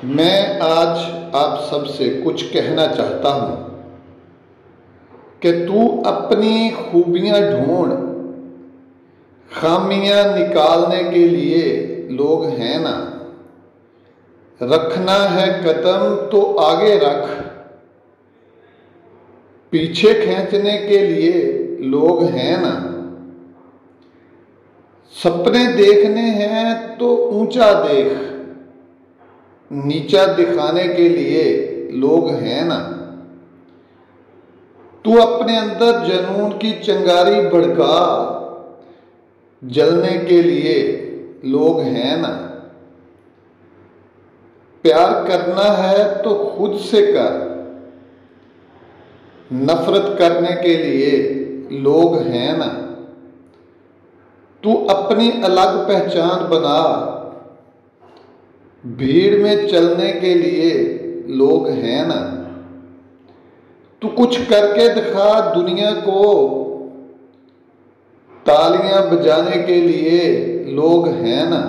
मैं आज आप सबसे कुछ कहना चाहता हूं कि तू अपनी खूबियां ढूंढ, खामियां निकालने के लिए लोग हैं ना। रखना है कदम तो आगे रख, पीछे खींचने के लिए लोग हैं ना। सपने देखने हैं तो ऊंचा देख, नीचा दिखाने के लिए लोग हैं ना। तू अपने अंदर जुनून की चिंगारी भड़का, जलने के लिए लोग हैं ना। प्यार करना है तो खुद से कर, नफरत करने के लिए लोग हैं ना। तू अपनी अलग पहचान बना, भीड़ में चलने के लिए लोग हैं ना। तू कुछ करके दिखा दुनिया को, तालियां बजाने के लिए लोग हैं ना।